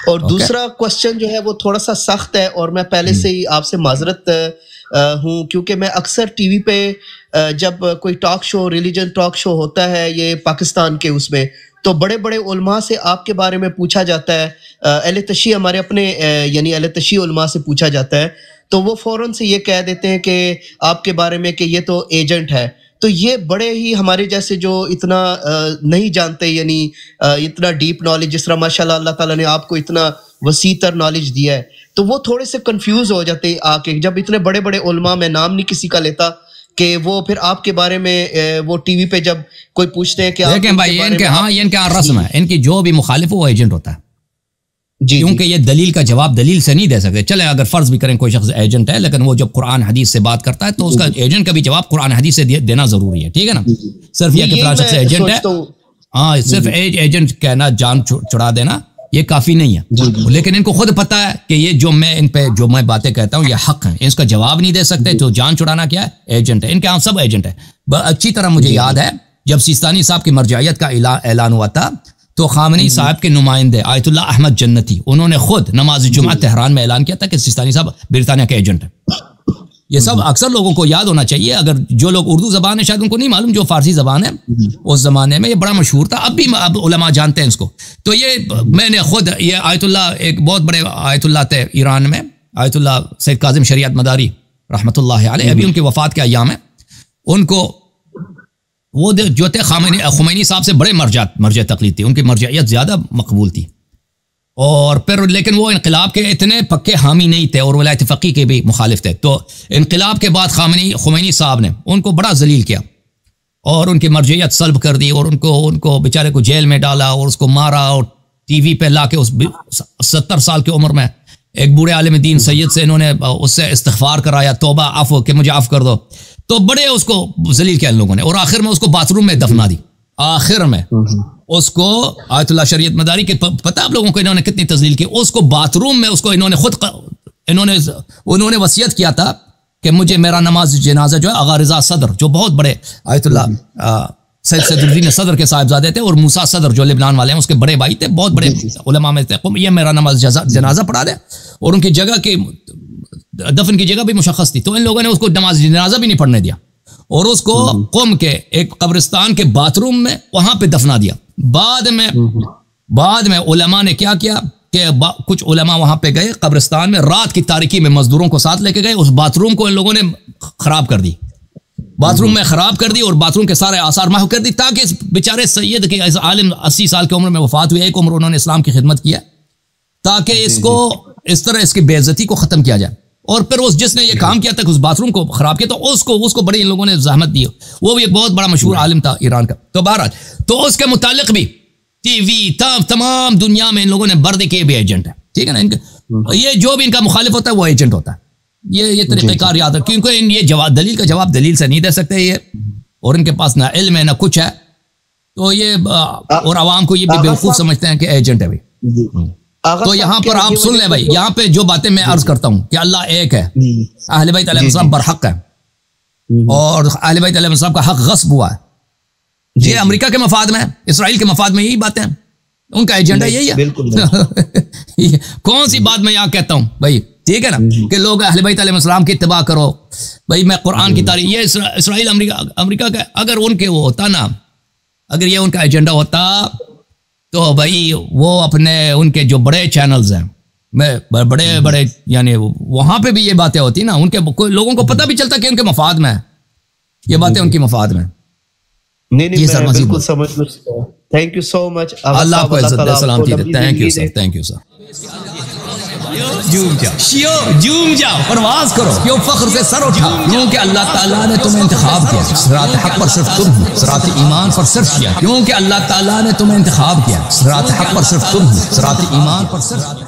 اور دوسرا کوشچن جو ہے وہ تھوڑا سا سخت ہے، اور میں پہلے سے ہی آپ سے معذرت ہوں، کیونکہ میں اکثر ٹی وی پہ جب کوئی talk show, religion talk show ہوتا ہے یہ پاکستان کے، اس میں تو بڑے بڑے علماء سے آپ کے بارے میں پوچھا جاتا ہے، اہل تشیع ہمارے اپنے یعنی اہل تشیع علماء سے پوچھا جاتا ہے، تو وہ فوراً سے یہ کہہ دیتے ہیں کہ آپ کے بارے میں کہ یہ تو ایجنٹ ہے. تو یہ بڑے ہی ہمارے جیسے جو اتنا نہیں جانتے، یعنی اتنا ڈیپ نالج، جس طرح ماشاء اللہ اللہ تعالیٰ نے آپ کو اتنا وسیع تر نالج دیا ہے، تو وہ تھوڑے سے کنفیوز ہو جاتے ہیں آ کے، جب اتنے بڑے بڑے علماء، میں نام نہیں کسی کا لیتا، کہ وہ پھر آپ کے بارے میں وہ ٹی وی پہ جب کوئی پوچھتے ہیں کہ دیکھیں بھائی ان کے، ہاں یہ ان کا رسم ہے، ان کی جو بھی مخالف ہو وہ ایجنٹ ہوتا ہے جی، کیونکہ یہ دلیل کا جواب دلیل سے نہیں دے سکتے. چلے اگر فرض بھی کریں کوئی شخص ایجنٹ ہے، لیکن وہ جب قرآن حدیث سے بات کرتا ہے تو اس کا ایجنٹ کا بھی جواب قرآن حدیث سے دینا ضروری ہے. ٹھیک ہے نا، صرف یہ کہ فلاں شخص ایجنٹ ہے، ہاں صرف ایجنٹ کہنا، جان چھڑا دینا یہ کافی نہیں ہے. لیکن ان کو خود پتا ہے کہ یہ جو میں ان پہ جو میں باتیں کہتا ہوں یہ حق ہیں، اس کا جواب نہیں دے سکتے، تو جان چھڑانا کیا ہے؟ ایجنٹ ہے. ان کے ہاں سب ایجنٹ ہے. اچھی طرح مجھے یاد ہے جب سیستانی صاحب کی مرجعیت کا اعلان ہوا تھا تو خامنئی صاحب کے نمائندے آیت اللہ احمد جنتی، انہوں نے خود نماز جمعہ تہران میں اعلان کیا تھا کہ سیستانی صاحب برطانیہ کے ایجنٹ ہیں. یہ سب اکثر لوگوں کو یاد ہونا چاہیے، اگر جو لوگ اردو زبان ہے شاید ان کو نہیں معلوم، جو فارسی زبان ہے اس زمانے میں یہ بڑا مشہور تھا، اب بھی علماء جانتے ہیں اس کو. تو یہ میں نے خود، یہ آیت اللہ ایک بہت بڑے آیت اللہ تھے ایران میں، آیت اللہ سید کاظم شریعت مداری رحمۃ اللہ علیہ، ابھی ان کی وفات کے ایام ہیں. ان کو وہ جو تھے خمینی صاحب سے بڑے مرجع تقلید تھی، ان کی مرجعیت زیادہ مقبول تھی. اور پھر لیکن وہ انقلاب کے اتنے پکے حامی نہیں تھے اور ولایت فقیہ کے بھی مخالف تھے. تو انقلاب کے بعد خمینی صاحب نے ان کو بڑا ذلیل کیا اور ان کی مرجعیت سلب کر دی، اور ان کو بیچارے کو جیل میں ڈالا اور اس کو مارا، اور ٹی وی پہ لا کے اس 70 سال کی عمر میں ایک بوڑھے عالم دین سید سے انہوں نے اس سے استغفار کرایا، توبہ عفو کہ مجھے عفو کر دو. تو بڑے اس کو ذلیل کیا ان لوگوں نے، اور آخر میں اس کو باتھ روم میں دفنا دی. آخر میں اس کو آیت اللہ شریعت مداری کے پتہ آپ لوگوں کو انہوں نے کتنی تذلیل کی، اس کو باتھ روم میں اس کو انہوں نے خود انہوں نے وصیت کیا تھا کہ مجھے میرا نماز جنازہ جو ہے آغا رضا صدر، جو بہت بڑے آیت اللہ سید صدر الدین صدر کے صاحبزادے تھے، اور موسیٰ صدر جو لبنان والے ہیں اس کے بڑے بھائی تھے، بہت بڑے علماء میں تھے، یہ میرا نماز جنازہ پڑھا دے. اور ان کی جگہ کی دفن کی جگہ بھی مشخص تھی، تو ان لوگوں نے اس کو نماز جنازہ بھی نہیں پڑھنے دیا اور اس کو قم کے ایک قبرستان کے باتھ روم میں وہاں پہ دفنا دیا. بعد میں علماء نے کیا کیا کہ کچھ علماء وہاں پہ گئے قبرستان میں، رات کی تاریکی میں مزدوروں کو ساتھ لے کے گئے، اس باتھ روم کو ان لوگوں نے خراب کر دی، باتھ روم میں خراب کر دی اور باتھ روم کے سارے آثار محو کر دی، تاکہ اس بیچارے سید کے عالم 80 سال کی عمر میں وفات ہوئی، ایک عمر انہوں نے اسلام کی خدمت کیا، تاکہ اس کو اس طرح اس کی بے عزتی کو ختم کیا جائے. اور پھر جس نے یہ کام کیا تھا کہ اس باتھ روم کو خراب کیا، تو اس کو بڑے ان لوگوں نے زحمت دی، وہ بھی ایک بہت بڑا مشہور عالم تھا ایران کا. تو بہرحال تو اس کے متعلق بھی ٹی وی تمام دنیا میں ان لوگوں نے برد کے بھی ایجنٹ ہے. ٹھیک ہے نا، یہ جو بھی ان کا مخالف ہوتا ہے وہ ایجنٹ ہوتا ہے. یہ طریقہ کار یاد رکھ، کیونکہ یہ دلیل کا جواب دلیل سے نہیں دے سکتے یہ، اور ان کے پاس نہ علم ہے نہ کچھ ہے، تو یہ اور عوام کو یہ بھی بیوقوف سمجھتے ہیں کہ ایجنٹ ہے بھائی. تو یہاں پر آپ سن لیں بھائی، یہاں پہ جو باتیں میں عرض کرتا ہوں کہ اللہ ایک ہے، اہل بیت علیہ السلام برحق ہے، اور اہل بیت علیہ السلام کا حق غصب ہوا ہے. یہ امریکہ کے مفاد میں، اسرائیل کے مفاد میں یہی باتیں ہیں، ان کا ایجنڈا یہی ہے. کون سی بات میں یہاں کہتا ہوں بھائی، ٹھیک ہے نا، کہ لوگ اہل بیت علیہ السلام کی اتباع کرو بھائی، میں قرآن کی تعریف، یہ اسرائیل امریکہ کا اگر ان کے وہ ہوتا نا، اگر یہ ان کا ایجنڈا ہوتا تو بھائی وہ اپنے ان کے جو بڑے چینلز ہیں، بڑے یعنی وہاں پہ بھی یہ باتیں ہوتی نا، ان کے لوگوں کو پتہ بھی چلتا کہ ان کے مفاد میں یہ باتیں ان کی مفاد میں. نہیں میں بالکل سمجھ گیا. تھینک یو سو مچ. اللہ آپ کو عزت دے، سلامتی دے. Thank you sir, thank you sir. جھوم جاؤ، پرواز کرو، کیوں فخر سے سر اٹھا، کیونکہ اللہ تعالیٰ نے تمہیں انتخاب کیا. صراط حق پر صرف تم ہو، صراط ایمان پر صرف کیا، کیونکہ اللہ تعالیٰ نے تمہیں انتخاب کیا. صراط حق پر صرف تم ہو، صراط ایمان پر صرف